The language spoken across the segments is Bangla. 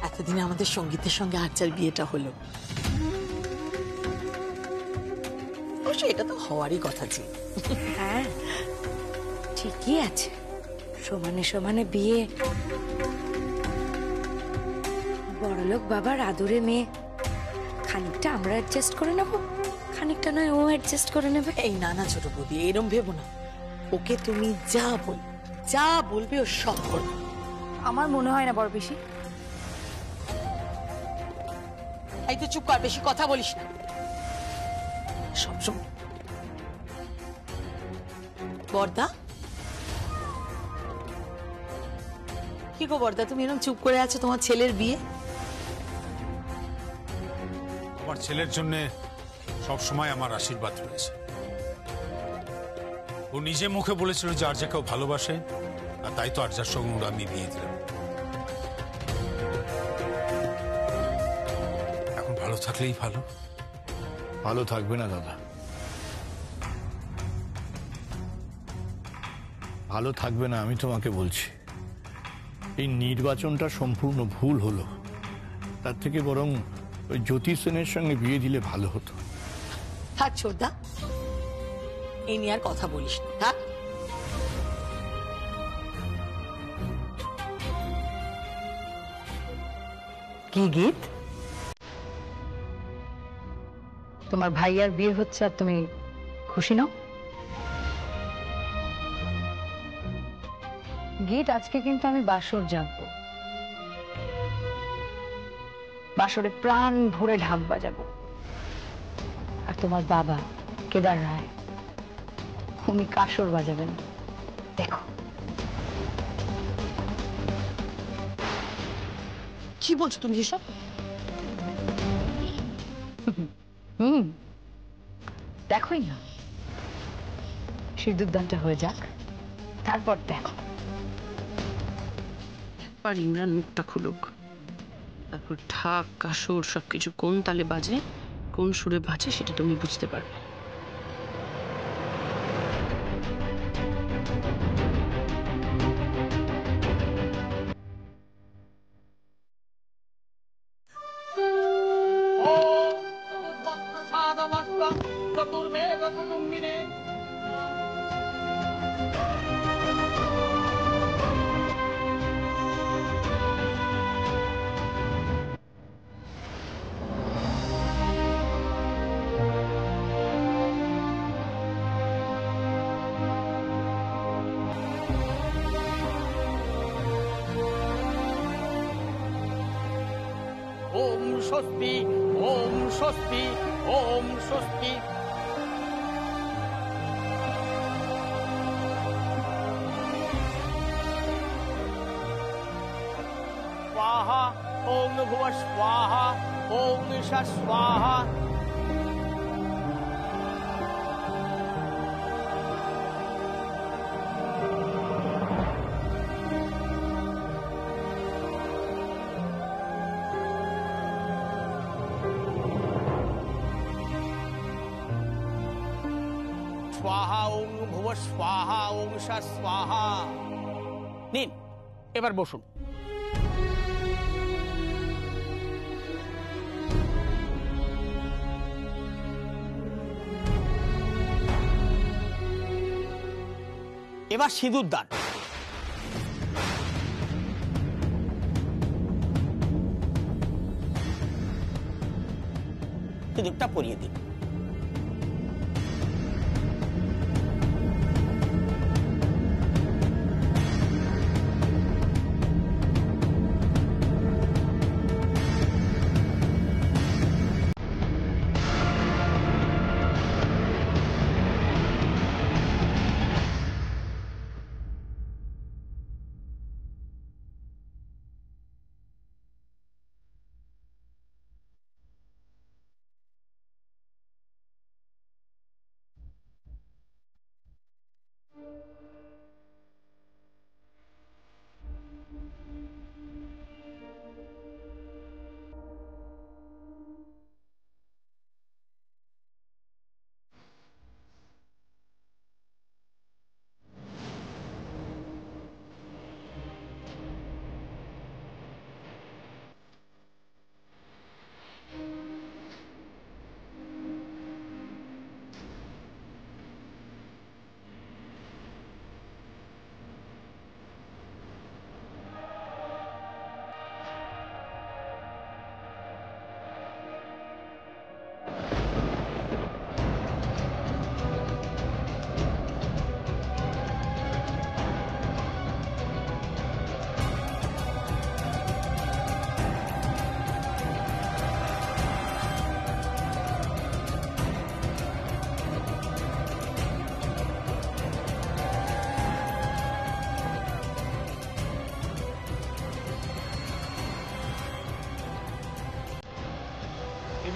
এতদিনে আমাদের সঙ্গীতের সঙ্গে আর্চার বিয়েটা হলো। অবশ্য এটা তো হওয়ারই কথা ছিল। হ্যাঁ ঠিকই আছে, সমানে সমানে বিয়ে। বড়লোক বাবার আদরে মেয়ে, খানিকটা আমরা অ্যাডজাস্ট করে নেব, খানিকটা নয় ও অ্যাডজাস্ট করে নেবে। এই না না ছোট বৌদি, এরম ভেবো না। ওকে তুমি যা বলবে ও সব করবে। আমার মনে হয় না বড় পিসি। এই তো চুপ কর, বেশি কথা বলিস না। সবসময় বর্দা, কি গো বর্দা, তুমি এরকম চুপ করে আছো? তোমার ছেলের বিয়ে? আমার ছেলের জন্য সব সময় আমার আশীর্বাদ রয়েছে। ও নিজে মুখে বলেছিল যে আর্যাকেও ভালোবাসে, আর তাই তো আর্যার সঙ্গে ওরা আমি বিয়ে দিলাম। এখন ভালো থাকলেই ভালো। ভালো থাকবে না দাদা, ভালো থাকবে না, আমি তোমাকে বলছি। এই নির্বাচনটা সম্পূর্ণ ভুল হলো, তার থেকে বরং ওই জ্যোতি সেনের সঙ্গে বিয়ে দিলে ভালো হতো। থাক ছোটদা, এই নিয়ে আর কথা বলিস না, থাক। কি গীত? তোমার ভাইয়ার বিয়ে হচ্ছে আর তুমি খুশি নও? গীত, আজকে কিন্তু আমি বাসর জাগবো, বাসরে প্রাণ ভরে ঢাক বাজাবো। আর তোমার বাবা কেদার রায় উনি কাসর বাজাবেন, দেখো। কি বলছো তুমি এসব? দেখোই না, সিঁদুর দানটা হয়ে যাক, তারপর দেখো। একবার ইমরান মুখটা খুলুক, তারপর ঢাক কাসর সবকিছু কোন তালে বাজে, কোন সুরে বাজে, সেটা তুমি বুঝতে পারবে। ওম স্বস্তি, ওম স্বস্তি, ওম স্বস্তি। স্বাহা, ওম ভুব স্বাহা, ওম ঈশা স্বাহা। স্বাহা, ওম ভুব স্বাহা, ওম ঈশা স্বাহা। নিন, এবার বসুন। এবার সিঁদুর দান। সিঁদুরটা পরিয়ে দিন।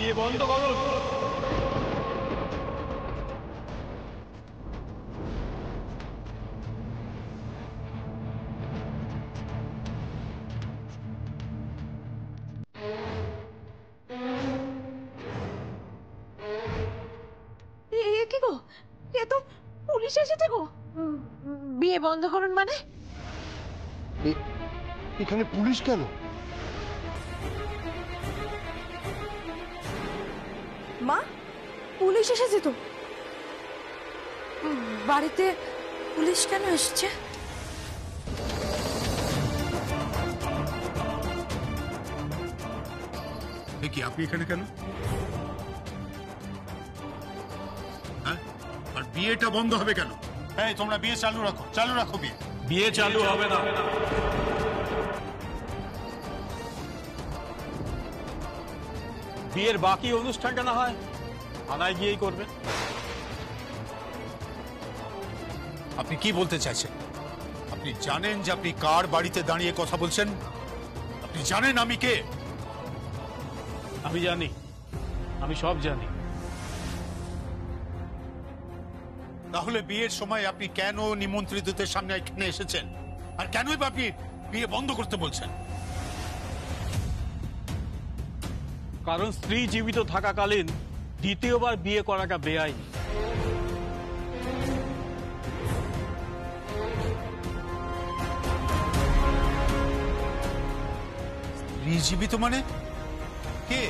বিয়ে বন্ধ করুন। কি গো, এ তো পুলিশ এসেছে গো। বিয়ে বন্ধ করুন মানে? এখানে পুলিশ কেন? মা, পুলিশ এসেছে তো। বাড়িতে পুলিশ কেন এসেছে? কি আপনি এখানে কেন? হ্যাঁ, আর বিয়েটা বন্ধ হবে কেন? এই তোমরা বিয়ে চালু রাখো বিয়ে। বিয়ে চালু হবে না। বিয়ের বাকি অনুষ্ঠানটা না হয় থানায় গিয়েই করবে। আপনি কি বলতে চাইছেন? আপনি জানেন যে আপনি কার বাড়িতে দাঁড়িয়ে কথা বলছেন? আপনি জানেন আমি কে? আমি জানি, আমি সব জানি। তাহলে বিয়ের সময় আপনি কেন নিমন্ত্রিতদের সামনে এখানে এসেছেন? আর কেনই বা আপনি বিয়ে বন্ধ করতে বলছেন? কারণ স্ত্রী জীবিত থাকাকালীন দ্বিতীয়বার বিয়ে করাটা বেআইনি। স্ত্রী জীবিত মানে কে?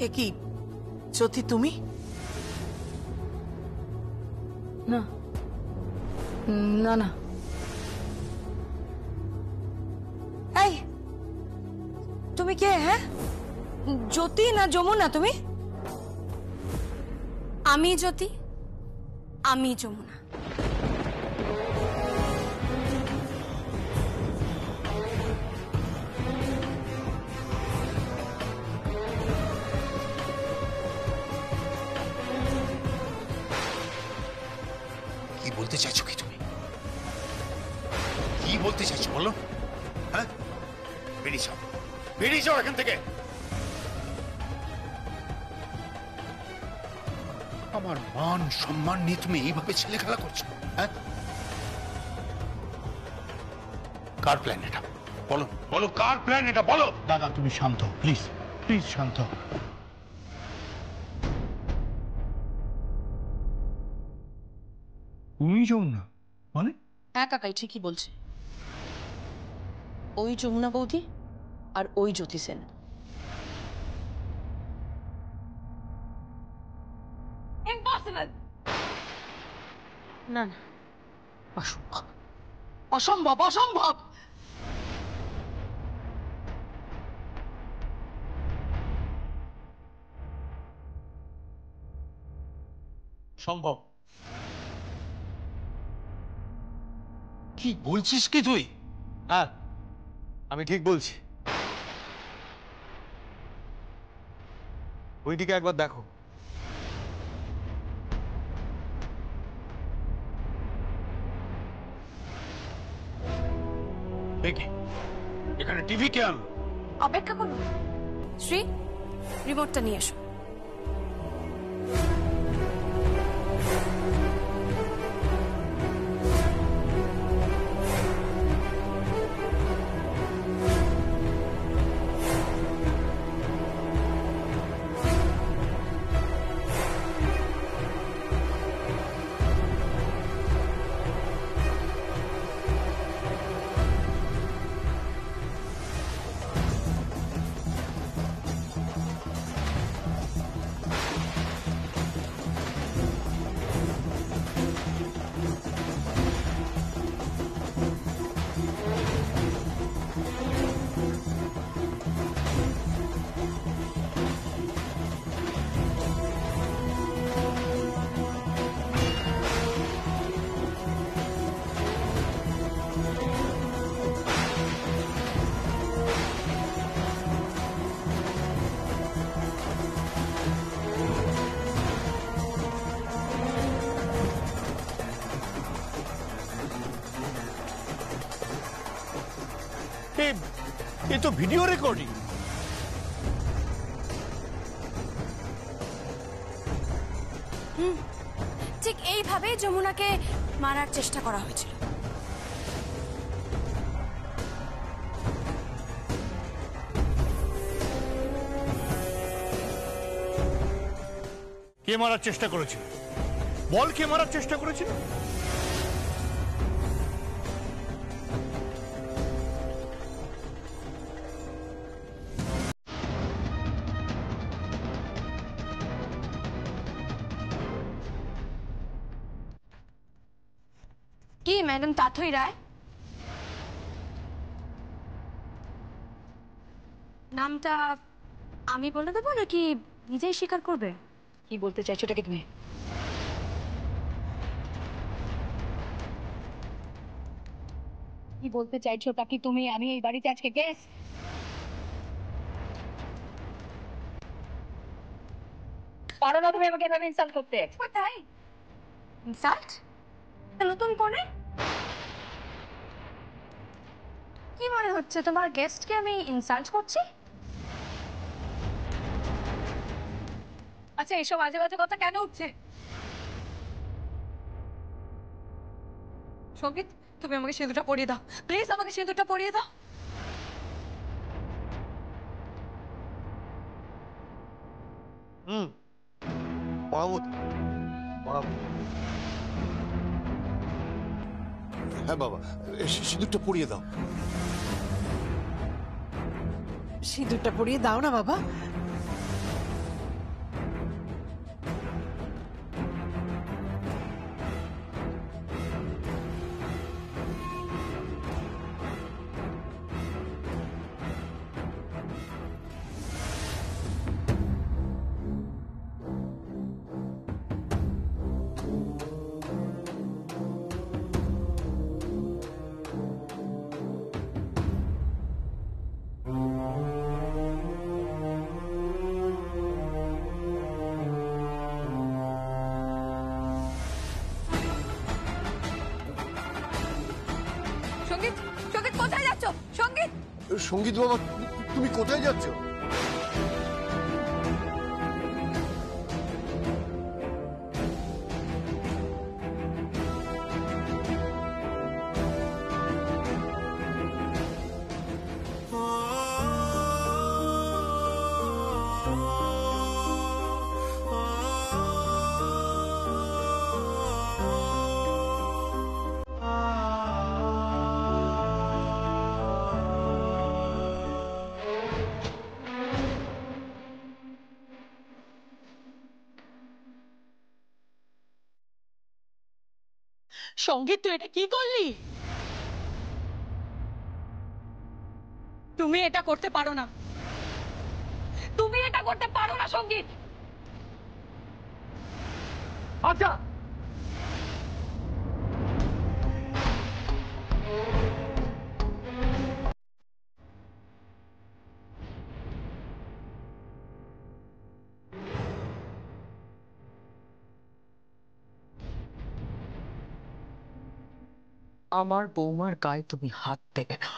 এ কি জ্যোতি, তুমি? না না না, এই, তুমি কে? হ্যাঁ, জ্যোতি না যমুনা তুমি? আমি জ্যোতি, আমি যমুনা। কি বলতে চাইছো কি তুমি? কি বলতে চাইছো বলো? হ্যাঁ, বেরিয়ে যাও এখান থেকে। আমার মান সম্মান নিয়ে তুমি এইভাবে ছেলে খেলা করছো? হ্যাঁ, কার প্ল্যান এটা? বলো বলো, কার প্ল্যান এটা বলো। দাদা তুমি শান্ত, প্লিজ প্লিজ শান্ত। তুমি যমুনা মানে? হ্যাঁ কাকাই ঠিকই বলছে। ওই যমুনা বৌদি আর ওই জ্যোতি সেন। না না, অসম্ভব অসম্ভব অসম্ভব। সম্ভব। কি বলছিস কি তুই? হ্যাঁ, আমি ঠিক বলছি। ওইদিকে একবার দেখো। দেখি এখানে টিভি কে আনলো? অপেক্ষা করুন। শ্রী, রিমোটটা নিয়ে এসো। এ তো ভিডিও রেকর্ডিং। ঠিক এইভাবেই যমুনাকে মারার চেষ্টা করা হয়েছিল। কে মারার চেষ্টা করেছিল? বল, কে মারার চেষ্টা করেছিল? কি ম্যাডাম তাথই রায়? নামটা আমি বলে দেবো নাকি নিজেই স্বীকার করবে? কি বলতে চাইছো এটাকে তুমি? কি বলতে চাইছো তা কি তুমি? আমি এই বাড়িতে আজকে গেস্ট। পারো না তুমি আমাকে এভাবে ইনসাল্ট করতে? কোথায় ইনসাল্ট? নতুন করে কি মনে হচ্ছে তোমার গেস্টকে আমি ইনসাল্ট করছি? আচ্ছা, এসব আজে বাজে কথা কেন উঠছে? সঙ্গীত, তুমি আমাকে সিঁদুরটা পরিয়ে দাও প্লিজ, আমাকে সিঁদুরটা পরিয়ে দাও। হ্যাঁ বাবা, সিঁদুরটা পরিয়ে দাও। সিঁদুরটা পরিয়ে দাও না বাবা। সঙ্গীত, সঙ্গীত কোথায় যাচ্ছ? সঙ্গীত, সঙ্গীত বাবা, তুমি কোথায় যাচ্ছ? সঙ্গীত, তুই এটা কি করলি? তুমি এটা করতে পারো না, তুমি এটা করতে পারো না সঙ্গীত। আচ্ছা, আমার বৌমার গায়ে তুমি হাত দেবে না।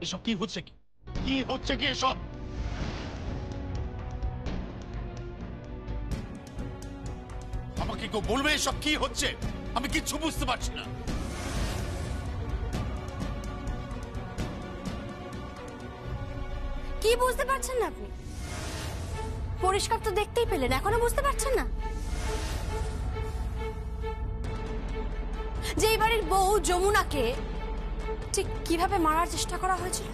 এসব কি হচ্ছে? কি হচ্ছে কি এসব? আমাকে কেউ বলবে এসব কি হচ্ছে? আমি কিচ্ছু বুঝতে পারছি না। কি বুঝতে পারছেন না আপনি? পরিষ্কার তো দেখতেই পেলেন, এখনো বুঝতে পারছেন না? যে এই বাড়ির বউ যমুনাকে ঠিক কিভাবে মারার চেষ্টা করা হয়েছিল?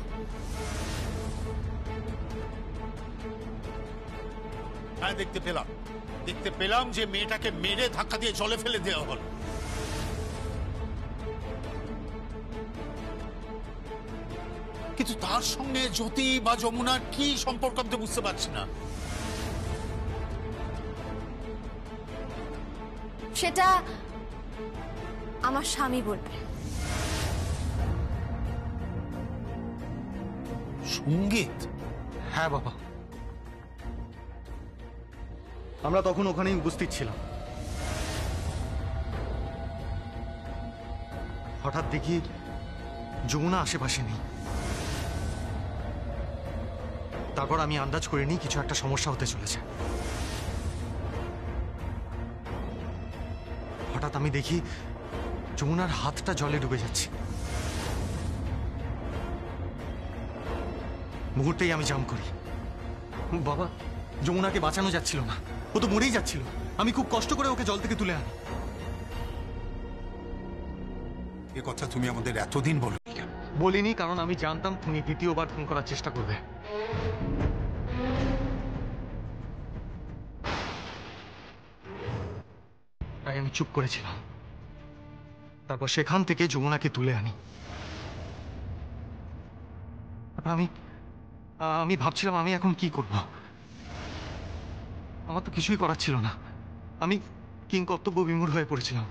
হ্যাঁ, দেখতে পেলাম যে মেয়েটাকে মেরে ধাক্কা দিয়ে জলে ফেলে দেওয়া হলো। কিন্তু তার সঙ্গে জ্যোতি বা যমুনার কি সম্পর্ক আমি তো বুঝতে পারছি না। সেটা আমার স্বামী বলবে। সঙ্গীত? হ্যাঁ বাবা, আমরা তখন ওখানেই উপস্থিত ছিলাম। হঠাৎ দেখি যমুনা আশেপাশে নেই। তারপর আমি আন্দাজ করে নিই কিছু একটা সমস্যা হতে চলেছে। হঠাৎ আমি দেখি যমুনার হাতটা জলে ডুবে যাচ্ছে। মুহূর্তেই আমি জাম্প করি। বাবা, যমুনাকে বাঁচানো যাচ্ছিল না, ও তো মরেই যাচ্ছিল। আমি খুব কষ্ট করে ওকে জল থেকে তুলে আনি। এ কথা তুমি আমাদের এতদিন বলো কেন? বলিনি কারণ আমি জানতাম তুমি দ্বিতীয়বার খুন করার চেষ্টা করবে। তাই আমি চুপ করেছিলাম। তারপর সেখান থেকে যমুনাকে তুলে আনি। আমি আমি ভাবছিলাম আমি এখন কি করব। আমার তো কিছুই করার ছিল না। আমি কিংকর্তব্য বিমূঢ় হয়ে পড়েছিলাম।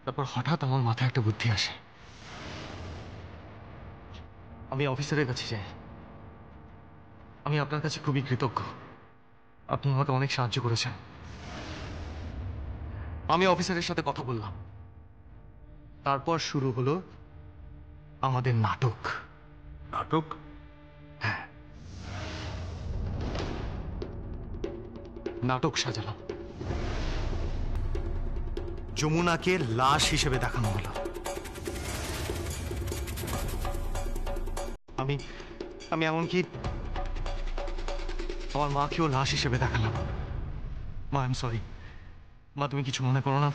তারপর হঠাৎ আমার মাথায় একটা বুদ্ধি আসে। আমি অফিসারের কাছে যাই। আমি আপনার কাছে খুবই কৃতজ্ঞ, আপনি আমাকে অনেক সাহায্য করেছেন। আমি অফিসারের সাথে কথা বললাম। তারপর শুরু হলো আমাদের নাটক। নাটক? হ্যাঁ, নাটক সাজালাম। যমুনাকে লাশ হিসেবে দেখানো হলো। আমি আমি এমনকি আমার মাকেও লাশ হিসেবে দেখালাম। মা, আই এম সরি। মা, তুমি কিছু মনে করো না।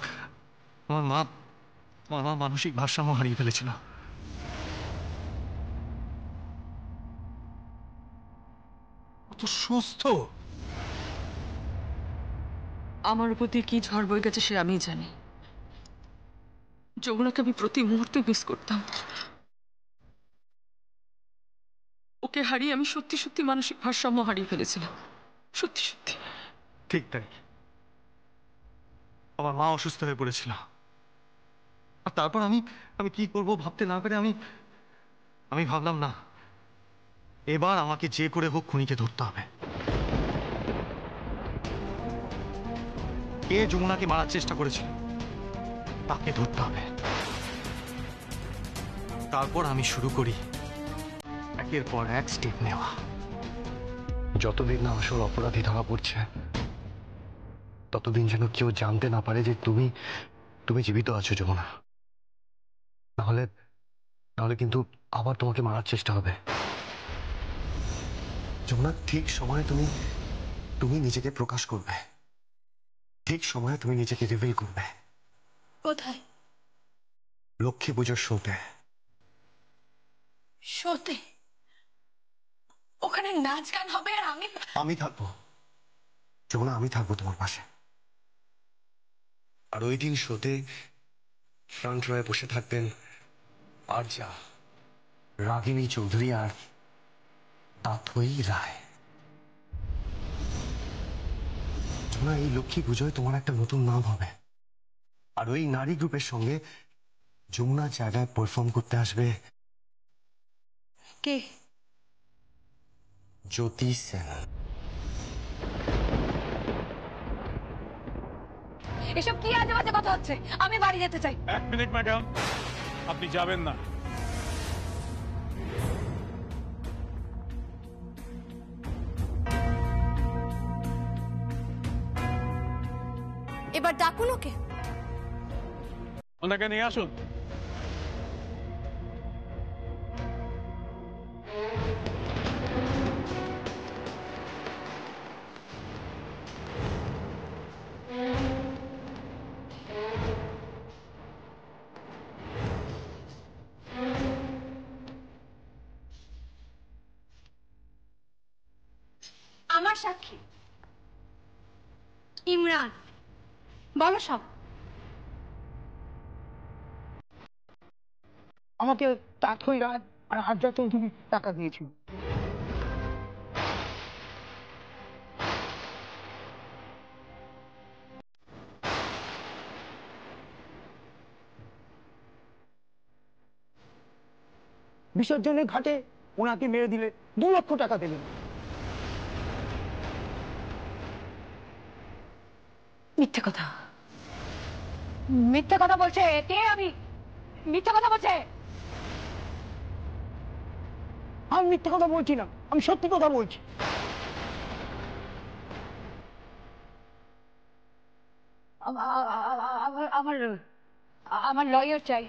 আমার মা মানসিক ভারসাম্য হারিয়ে ফেলেছিল। কত সুস্থ! আমার উপর দিয়ে কি ঝড় বয়ে গেছে সে আমিই জানি। যমুনাকে আমি প্রতি মুহূর্তে মিস করতাম। ওকে হারিয়ে আমি সত্যি সত্যি মানসিক ভারসাম্য হারিয়ে ফেলেছিলাম। সত্যি সত্যি। ঠিক তাই। আমার মা অসুস্থ হয়ে পড়েছিল। আর তারপর আমি কি করব ভাবতে না পেরে আমি ভাবলাম, না, এবার আমাকে যে করে হোক খুনিকে ধরতে হবে। কে যমুনাকে মারার চেষ্টা করেছিল তাকে ধরতে হবে। তারপর আমি শুরু করি একের পর এক স্টেপ নেওয়া। যতদিন না আসল অপরাধী ধরা পড়ছে ততদিন যেন কেউ জানতে না পারে যে তুমি জীবিত আছো যমুনা। নাহলে কিন্তু আবার তোমাকে মারার চেষ্টা হবে। যমুনা, ঠিক সময়ে তুমি নিজেকে প্রকাশ করবে। ঠিক সময়ে তুমি নিজেকে রিভিল করবে। কোথায়? লক্ষ্মী পুজোর শোতে। শোতে? ওখানে নাচ গান হবে আর আমি থাকবো যমুনা, আমি থাকবো তোমার পাশে। আর ওই দিন শোতে ফ্রন্ট রয়ে বসে থাকবেন আরজা, রাগিনী চৌধুরী আর তাথই রায়। যমুনা, এই লক্ষ্মী পুজোয় তোমার একটা নতুন নাম হবে। আর ওই নারী গ্রুপের সঙ্গে যমুনার জায়গায় পারফর্ম করতে আসবে কে? জ্যোতি সেন। এসব কি আজে বাজে কথা হচ্ছে? আমি বাড়ি যেতে চাই। 1 মিনিট ম্যাডাম, আপনি যাবেন না। এবার ডাকুন ওকে। ওনাকে নিয়ে আসুন। আমার সাক্ষী ইমরান, বলো সব। আমাকে তাথই রাত আর আরজা চৌধুরী টাকা দিয়েছিল। বিসর্জনের ঘাটে ওনাকে মেরে দিলে 2 লক্ষ টাকা দেবেন। মিথ্যে কথা, মিথ্যে কথা বলছে কে? আমি মিথ্যে কথা বলছে? আমি মিথ্যে কথা বলছি না, আমি সত্যি কথা বলছি। আমার আমার লয়ার চাই।